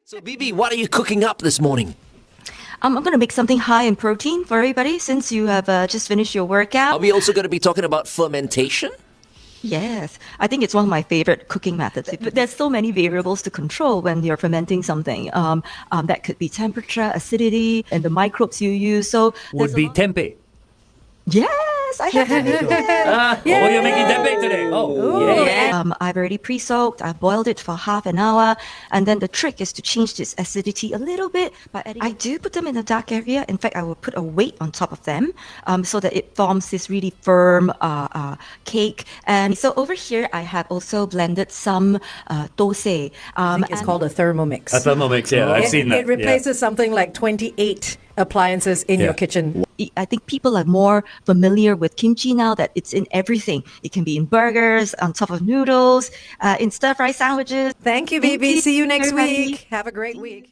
So, Bibi, what are you cooking up this morning? I'm going to make something high in protein for everybody since you have just finished your workout. Are we also going to be talking about fermentation? Yes, I think it's one of my favorite cooking methods. But there's so many variables to control when you're fermenting something. That could be temperature, acidity, and the microbes you use. So Would be tempeh. Yes, I have to. Oh, you're making tempeh today. Oh, yeah. I've already pre-soaked. I've boiled it for half an hour, and then the trick is to change this acidity a little bit by adding. I do put them in a dark area. In fact, I will put a weight on top of them, so that it forms this really firm cake. And so over here, I have also blended some dosei. I think it's called a Thermomix. A Thermomix, yeah, I've seen that. It replaces something like 28 appliances in your kitchen. I think people are more familiar with kimchi now, that it's in everything. It can be in burgers, on top of noodles, in stir-fry sandwiches. Thank you, Bibi. See you next everybody. week. Have a great week.